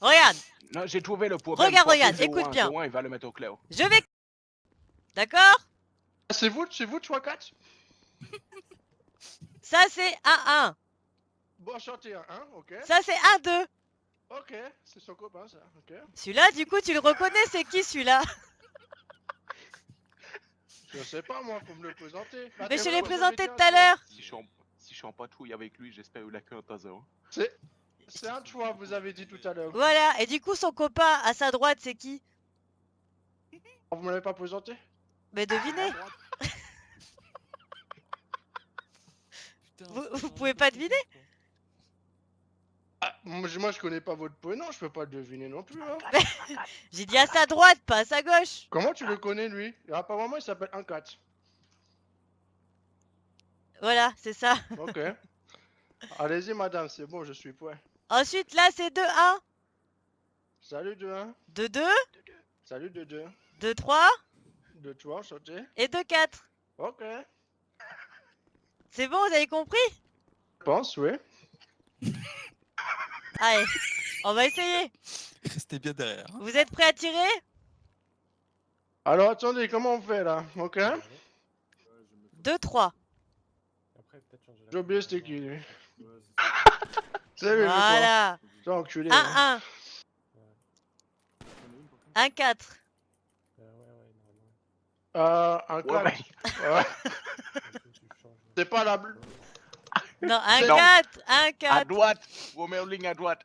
Regarde. Non, j'ai trouvé le problème. Regarde, écoute bien. 01, il va le mettre au clair. Je vais... D'accord? C'est vous 3-4? Ça, c'est 1-1. Bon, enchanté, hein, ok. Ça, c'est 1-2. Ok, c'est son copain, ça, ok. Celui-là, du coup, tu le reconnais, c'est qui, celui-là? Je sais pas, moi, faut me le présenter. Mais je l'ai présenté tout à l'heure. Si je suis en patrouille avec lui, j'espère qu'il a qu'un taser. C'est un choix, vous avez dit tout à l'heure. Voilà, et du coup, son copain, à sa droite, c'est qui? Vous me l'avez pas présenté? Mais devinez. Vous pouvez pas deviner? Ah, moi, je connais pas votre prénom, je peux pas le deviner non plus. Hein. J'ai dit à sa droite, pas à sa gauche. Comment tu le connais, lui? Apparemment, il s'appelle 1-4. Voilà, c'est ça. Ok. Allez-y, madame, c'est bon, je suis prêt. Ensuite, là, c'est 2-1. Salut 2-1. 2-2. Salut 2-2. 2-3. 2-3, enchanté. Et 2-4. Ok. C'est bon, vous avez compris? Je pense, oui. Allez, on va essayer. Restez bien derrière. Hein. Vous êtes prêts à tirer? Alors, attendez, comment on fait, là? Ok. 2-3. J'ai oublié c'était qui, lui. C'est lui, Voilà. c'est enculé. Hein. 1-1. 1-4. 1-4. Ouais. C'est pas la... Non, 1-4. 1-4. À droite, Romeo ligne à droite.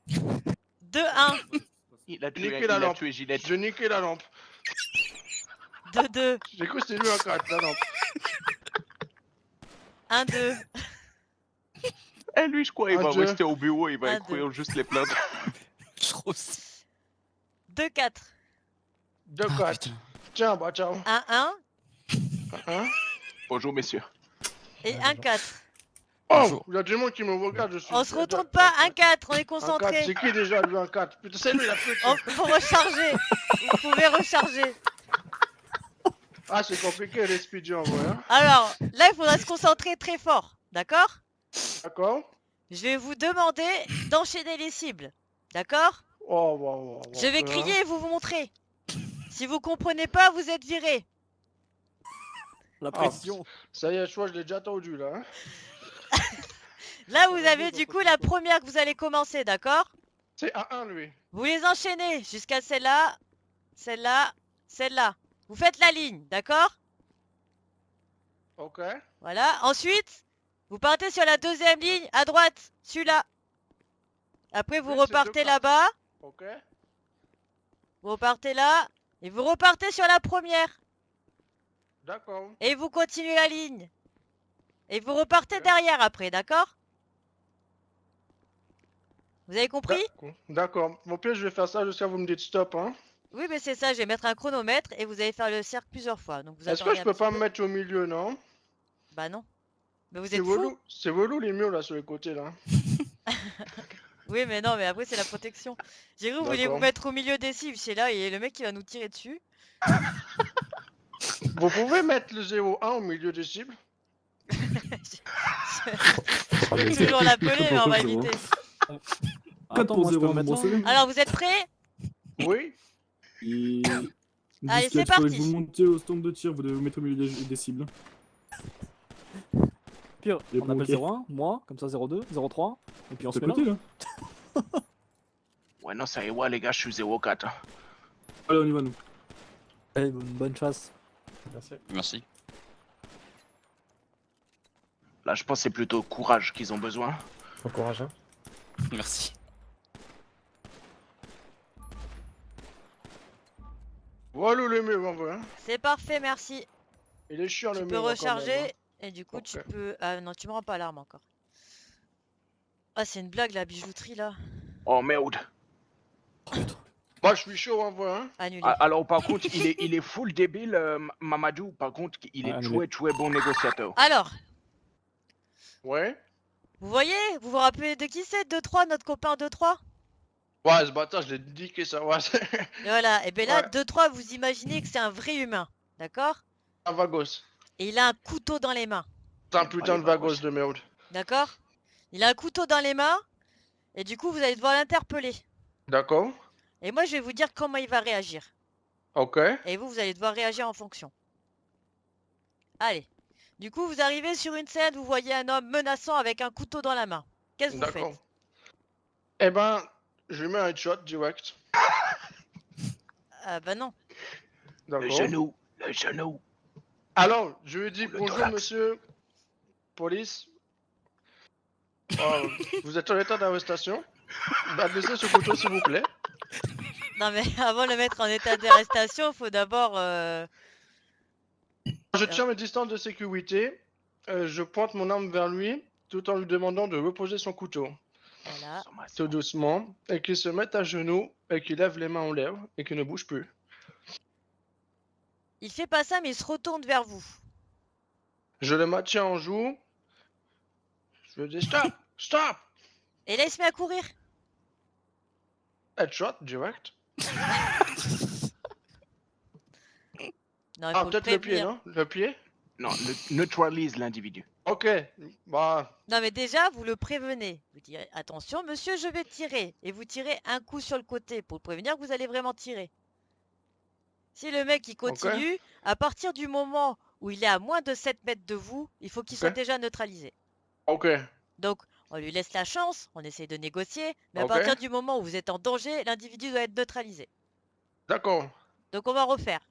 2-1. Il a Niqué la lampe. tué Gillette. J'ai niqué la lampe. 2-2. J'ai cru que c'était lui 1-4, la lampe. 1-2. Et lui, je crois, il va Dieu. rester au bureau, il va Un, écrire juste les plaintes. Je crois aussi. 2-4. 2-4. putain. Tiens, bah, ciao. 1-1. Hein? Bonjour, messieurs. Et 1-4. Oh, Bonjour. il y a du monde qui me regarde, je suis... On se retourne pas. 1-4. On est 1-4, concentré. c'est qui déjà, lui, 1-4? Putain, c'est lui, la pute. Faut recharger. Vous pouvez recharger. Ah, c'est compliqué, les speedy en vrai, hein. Alors, là, il faudra se concentrer très fort. D'accord? D'accord? Je vais vous demander d'enchaîner les cibles. D'accord? Oh, wow, Je vais crier et vous montrer. Si vous comprenez pas, vous êtes viré. La pression. Ça y est, je crois que je l'ai déjà tendu, là. Hein. Là, vous avez du coup la première que vous allez commencer, d'accord? C'est 1-1, lui. Vous les enchaînez jusqu'à celle-là, celle-là, celle-là. Vous faites la ligne, d'accord? Ok. Voilà. Ensuite, vous partez sur la deuxième ligne à droite, celui-là. Après, vous Oui, c'est repartez deux cartes. là-bas, Ok. vous repartez là, et vous repartez sur la première. D'accord. Et vous continuez la ligne. Et vous repartez Ok. derrière après, d'accord? Vous avez compris? D'accord. Mon pire, je vais faire ça jusqu'à vous me dites stop, hein. Oui, mais c'est ça, je vais mettre un chronomètre et vous allez faire le cercle plusieurs fois. Donc vous Est-ce que attendez je un peux petit pas peu. me mettre au milieu, non? Bah non. Mais vous C'est êtes fou. relou. C'est relou les murs là sur les côtés là. Oui, mais non, mais après c'est la protection. J'ai cru que vous vouliez vous D'accord. mettre au milieu des cibles. C'est là, et le mec qui va nous tirer dessus. Vous pouvez mettre le 0-1 au milieu des cibles? Je vais toujours l'appeler, mais on va éviter. 4 pour 0 mettre ça. Alors vous êtes prêts? Oui. Et... Allez, c'est Il faudrait parti. que vous montiez au stand de tir, vous devez vous mettre au milieu des cibles. Pire, Les on appelle banquiers. 01, moi, comme ça 02, 03, et puis on se De met côté là. là. Ouais, non, ça y est, ouais, les gars, je suis 0-4. Allez, on y va nous. Allez, bonne chasse. Merci. Là, je pense que c'est plutôt courage qu'ils ont besoin. Bon courage, hein. Merci. Voilà le mur en vrai. Hein. C'est parfait, merci. Il est chiant le Tu mur. peux hein, quand recharger. même, hein. Et du coup, tu Ok. peux... Ah non, tu me rends pas l'arme encore. Ah, c'est une blague la bijouterie là. Oh merde. Moi je suis chaud en vrai. Hein. Annulé. Ah, alors, par contre, il est full débile, Mamadou. Par contre, il est annulé. très bon négociateur. Alors, Ouais. vous voyez? Vous vous rappelez de qui c'est? 2-3, notre copain 2-3? Ouais, ce bâtard, je l'ai dit que ça va. Et voilà, et bien là, Ouais. 2-3, vous imaginez que c'est un vrai humain. D'accord? Un vagos. Et il a un couteau dans les mains. C'est un putain les de vagos vagos. de merde. D'accord? Il a un couteau dans les mains. Et du coup, vous allez devoir l'interpeller. D'accord. Et moi, je vais vous dire comment il va réagir. Ok. Et vous, vous allez devoir réagir en fonction. Allez. Du coup, vous arrivez sur une scène, vous voyez un homme menaçant avec un couteau dans la main. Qu'est-ce que vous D'accord. faites? Eh ben, je lui mets un shot direct. Ah bah non. Le D'accord. genou, le genou. Alors, je lui dis Le bonjour thorax. monsieur. Police. Oh, vous êtes en état d'arrestation. Baissez ce couteau s'il vous plaît. Non mais avant de le mettre en état d'arrestation, faut d'abord... Je tiens mes distances de sécurité. Je pointe mon arme vers lui tout en lui demandant de reposer son couteau. Voilà. Tout doucement. Et qu'il se mette à genoux et qu'il lève les mains en l'air et qu'il ne bouge plus. Il fait pas ça, mais il se retourne vers vous. Je le maintiens en joue. Je lui dis stop! Stop! Et là, il se met à courir. Headshot direct. Non, il Ah, faut peut-être le pied, prévenir. non? Le pied? Non, neutralise l'individu. Ok. Bah, Non, mais déjà, vous le prévenez. Vous direz, attention, monsieur, je vais tirer. Et vous tirez un coup sur le côté pour le prévenir que vous allez vraiment tirer. Si le mec, il continue, à partir du moment où il est à moins de 7 mètres de vous, il faut qu'il soit Ok. déjà neutralisé. ok. Donc, on lui laisse la chance, on essaye de négocier, mais à Ok. partir du moment où vous êtes en danger, l'individu doit être neutralisé. D'accord. Donc, on va refaire.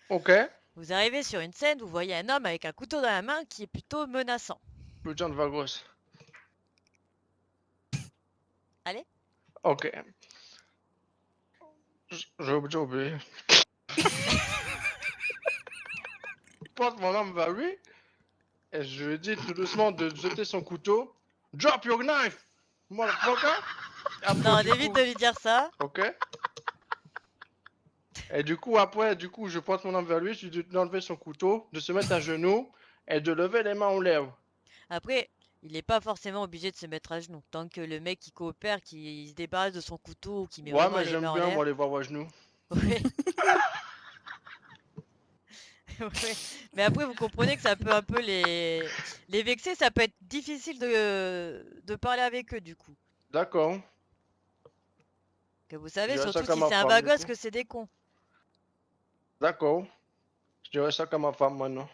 Ok. Vous arrivez sur une scène, vous voyez un homme avec un couteau dans la main qui est plutôt menaçant. Putain de Vagos. Allez. Ok. J'ai oublié. Je porte mon arme vers lui et je lui dis tout doucement de jeter son couteau. Drop your knife! Motherfucker! Après, Non, du évite coup- de lui dire ça. Ok. Et du coup, après, je pointe mon arme vers lui, je lui dis d'enlever son couteau, de se mettre à genoux et de lever les mains en l'air. Après, il n'est pas forcément obligé de se mettre à genoux. Tant que le mec qui coopère, qui se débarrasse de son couteau ou qui met Ouais, vraiment mais les j'aime mains en bien, l'air. moi, les voir à genoux. Ouais. Ouais. Mais après, vous comprenez que ça peut un peu les vexer. Ça peut être difficile de parler avec eux, du coup. D'accord. Que vous savez, dirais ça surtout comme si ma c'est un femme, du bagos, coup. que c'est des cons. D'accord. Je dirais ça comme ma femme maintenant.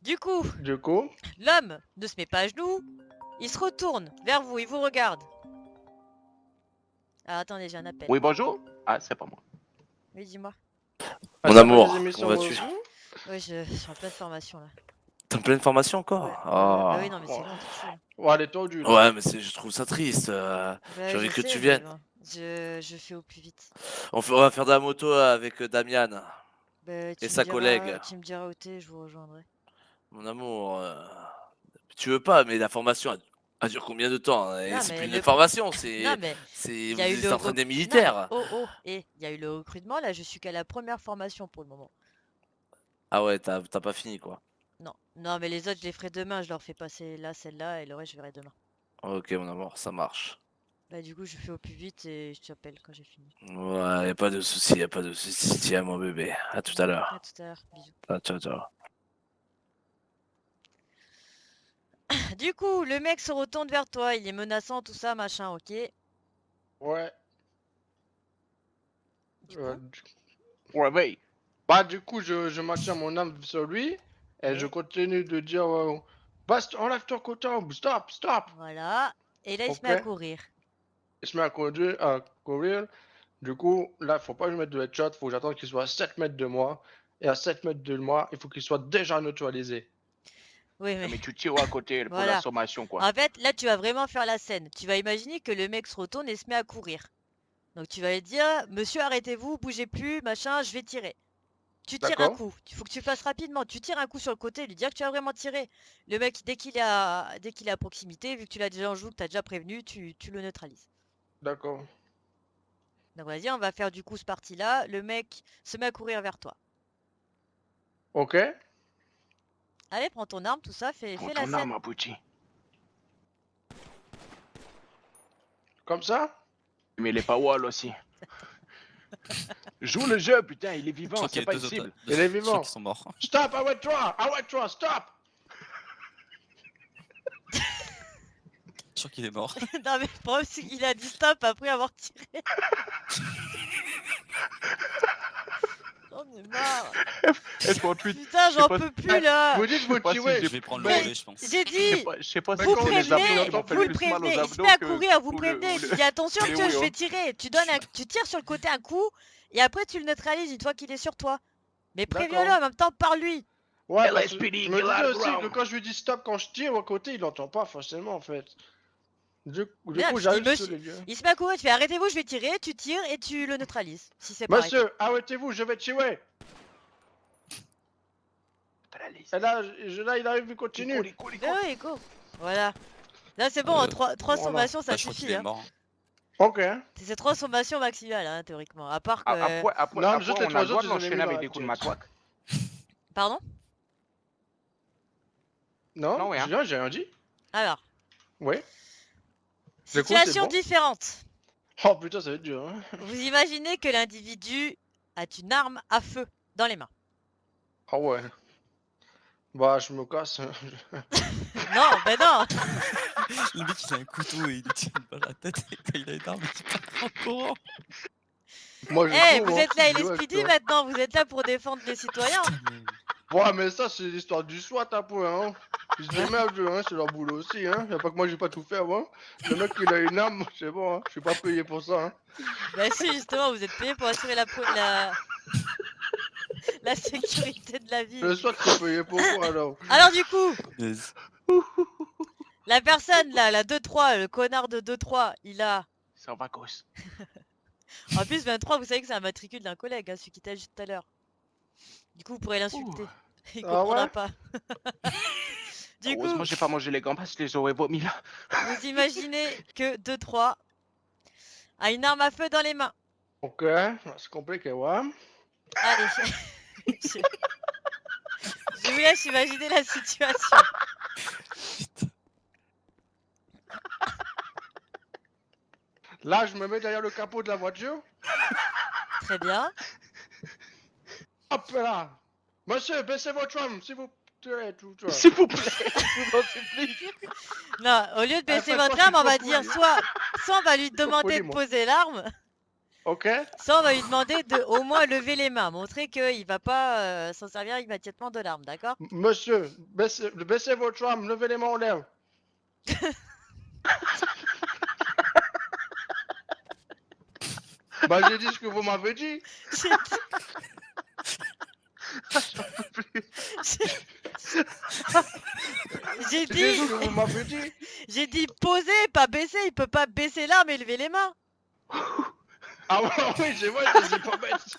Du coup, Du coup, l'homme ne se met pas à genoux. Il se retourne vers vous, il vous regarde. Ah, attendez, j'ai un appel. Oui, bonjour. Ah, c'est pas moi. Oui, dis-moi. Mon ça fait amour, des émissions comment vas-tu? aussi. Oui, je suis en pleine formation là. T'es en pleine formation Ouais. encore? Bah oui, Ah. non, mais c'est long, tu sais. Ouais, elle est tordue, là. Ouais, mais je trouve ça triste. Bah, J'ai envie je que sais, tu mais viennes. bon, je fais au plus vite. On va faire de la moto avec Damian Bah, et sa collègue. tu me diras où t'es, je vous rejoindrai. Mon amour, tu veux pas, mais la formation, elle dure combien de temps? Non, Et c'est mais plus une le- formation, Non, c'est. mais il Vous y a eu êtes le en train des non, mais militaires. il y a eu le recrutement, là, je suis qu'à la première formation pour le moment. Ah ouais, t'as pas fini quoi. Non, mais les autres, je les ferai demain, je leur fais passer là, celle-là, et le reste, je verrai demain. Ok, mon amour, ça marche. Bah, du coup, je fais au plus vite et je t'appelle quand j'ai fini. Ouais, y a pas de souci, y a pas de souci. Tiens, mon bébé. À tout à À l'heure. tout à l'heure, bisous. Ah, ciao, ciao. Du coup, le mec se retourne vers toi, il est menaçant, tout ça, machin, ok. Ouais. Du coup, Réveille. Bah, du coup, je maintiens mon arme sur lui et je Ouais. continue de dire Bast, enlève ton couteau, stop, stop. voilà. Et là, il se met à Ok. courir. Il se met à courir. Du coup, là, faut pas que je mette de headshot, faut que j'attende qu'il soit à 7 mètres de moi. Et à 7 mètres de moi, il faut qu'il soit déjà neutralisé. Oui, Mais mais tu tires à côté pour Voilà. la sommation, quoi. en fait, là, tu vas vraiment faire la scène. Tu vas imaginer que le mec se retourne et se met à courir. Donc, tu vas lui dire, monsieur, arrêtez-vous, bougez plus, machin, je vais tirer. Tu tires un D'accord. coup. Il faut que tu le fasses rapidement. Tu tires un coup sur le côté, lui dire que tu as vraiment tiré. Le mec, dès qu'il est à proximité, vu que tu l'as déjà en joue, que tu as déjà prévenu, tu le neutralises. D'accord. Donc, vas-y, on va faire du coup ce parti-là. Le mec se met à courir vers toi. Ok. Allez, prends ton arme, tout ça, fais Prends la ton scène. arme, abruti. Comme ça? Mais il est pas wall aussi. Joue le jeu, putain, il est Je vivant, crois qu'il y c'est a pas deux une cible. autres. Il est Je crois vivant. qu'ils sont morts. Stop, arrête-toi, stop. sûr qu'il est mort. Non mais le problème c'est qu'il a dit stop après avoir tiré. J'en ai marre. S38. Putain, Je sais j'en pas- peux plus là. Vous dites, vous pas si tuez. Je vais prendre le Mais- relais, je pense. J'ai dit, Je sais pas si vous quand c'est les les abdos, prévenez, abdos qui m'ont fait vous le plus mal aux prévenez. Il se abdos met à que- courir, vous ou le- prévenez. ou Je le- dis attention les monsieur, je oui, vais hein. tirer. Tu tires sur le côté un coup et après tu le neutralises une fois qu'il est sur toi. Mais D'accord. préviens-le en même temps, parle-lui. Ouais, parce que LSPD, je me get out disais of aussi que ground. quand je lui dis stop quand je tire au côté, il entend pas forcément en fait. Du Mais coup, là, j'arrive il sur me- les lieux. Il se met à courir, tu fais arrêtez-vous, je vais tirer, tu tires et tu le neutralises. Si c'est pas arrêté. Monsieur, arrêtez-vous, je vais tuer. Et là, là, il arrive, il continue. Il court. Ah oui, go. Voilà. Là c'est bon, trois voilà. sommations ça Ah, je crois qu'il suffit. est Hein. mort. Ok. C'est 3 sommations maximales hein, théoriquement. À part que... Après, Non, après, juste les on a trois le droit autres, de ils les ont mis l'enchaîner dans avec la des coups de tête. matouac. Pardon? Non, Non, ouais, hein. j'ai rien dit. Alors, Oui. Du coup, c'est situation bon. différente. Oh putain, ça va être dur. Hein. Vous imaginez que l'individu a une arme à feu dans les mains. Ah ouais. Bah, je me casse. Non, ben non. Le mec, il a un couteau et il lui tire une balle à la tête. Et quand il a une arme, il part en courant. Moi, je Eh, cours, vous hein. êtes là, Je dis, ouais, LSPD toi. maintenant, vous êtes là pour défendre les citoyens. Ouais, mais ça, c'est l'histoire du SWAT un peu, hein. Ils se démerdent, hein, c'est leur boulot aussi, hein. Y'a pas que moi, j'ai pas tout fait avant. Le mec, il a une arme, c'est bon, hein. Je suis pas payé pour ça, hein. Bah si, justement, vous êtes payé pour assurer la sécurité de la Le ville. SWAT, c'est payé pour quoi, alors? Alors du coup, Yes. la personne là, la 2-3, le connard de 2-3, il a... C'est en vacances. En plus, 23, vous savez que c'est un matricule d'un collègue, hein, celui qui t'a juste tout à l'heure. Du coup, vous pourrez l'insulter. Il Ah comprendra ouais pas. Du coup, Heureusement, j'ai pas mangé les gants parce que je les aurais vomi là. vous imaginez que 2-3 a une arme à feu dans les mains. Ok, c'est compliqué, ouais. Allez, je vous laisse imaginer la situation. Là, je me mets derrière le capot de la voiture. Très bien. Hop là. Monsieur, baissez votre arme, s'il vous plaît, tout ça. S'il vous plaît, je vous en supplie. Non, au lieu de baisser faites pas votre qu'il arme, on faut va poli, dire hein. soit on va lui demander poli, de moi. poser l'arme, Ok? soit on va lui demander de au moins lever les mains, montrer qu'il va pas s'en servir immédiatement de l'arme, d'accord? Monsieur, baissez votre arme, levez les mains en l'air. Bah, j'ai dit ce que vous m'avez dit. J'ai J'ai dit dit, ce que vous m'avez dit. j'ai dit poser, pas baisser. Il peut pas baisser l'arme et lever les mains. Ah ouais, oui, c'est vrai, c'est pas bête.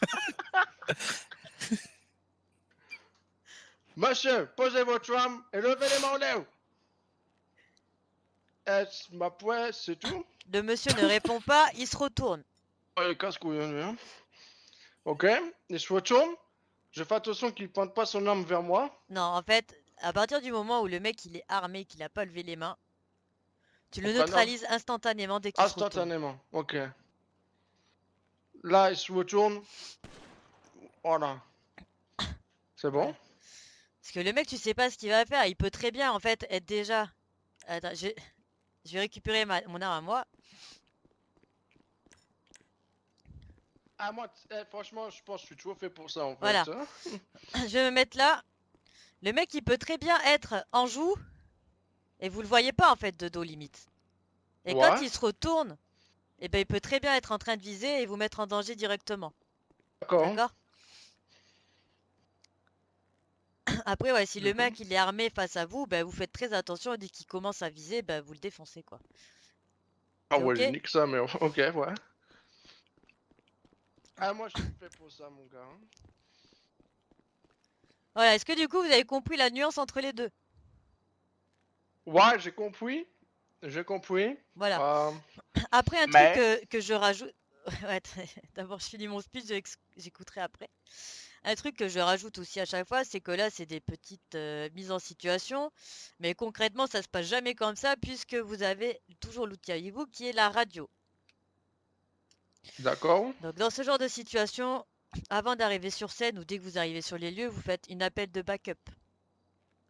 Monsieur, posez votre arme et levez les mains en l'air. Est-ce ma poing, c'est tout? Le monsieur ne répond pas, il se retourne. Ouais, casse-couille, hein. Ok, il se retourne. Je fais attention qu'il ne pointe pas son arme vers moi. Non, en fait, à partir du moment où le mec il est armé, qu'il a pas levé les mains, tu le Donc, un neutralises instantanément dès qu'il se retourne. Instantanément, ok. Là, il se retourne. Voilà. C'est bon? Parce que le mec, tu sais pas ce qu'il va faire. Il peut très bien, en fait, être déjà... Attends, je vais récupérer mon arme à moi. Ah, moi, franchement, je pense que je suis toujours fait pour ça, en fait. Voilà. hein. Je vais me mettre là. Le mec, il peut très bien être en joue. Et vous le voyez pas, en fait, de dos, limite. Et quand Ouais. il se retourne, eh ben, il peut très bien être en train de viser et vous mettre en danger directement. D'accord. D'accord? Après, ouais, si le Du coup. mec, il est armé face à vous, ben, vous faites très attention. Dès qu'il commence à viser, ben, vous le défoncez, quoi. Ah C'est ouais, ok? je nique ça, mais ok, ouais. Ah, moi, je suis fait pour ça, mon gars. hein. Voilà, est-ce que du coup, vous avez compris la nuance entre les deux? Ouais, j'ai compris. J'ai compris. Voilà. Euh, Après, un Mais- truc que je rajoute... Ouais, d'abord, je finis mon speech, j'écouterai après. Un truc que je rajoute aussi à chaque fois, c'est que là, c'est des petites mises en situation. Mais concrètement, ça se passe jamais comme ça, puisque vous avez toujours l'outil avec vous, qui est la radio. D'accord. Donc, dans ce genre de situation, avant d'arriver sur scène ou dès que vous arrivez sur les lieux, vous faites une appel de backup.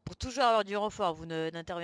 Pour toujours avoir du renfort, vous n'intervenez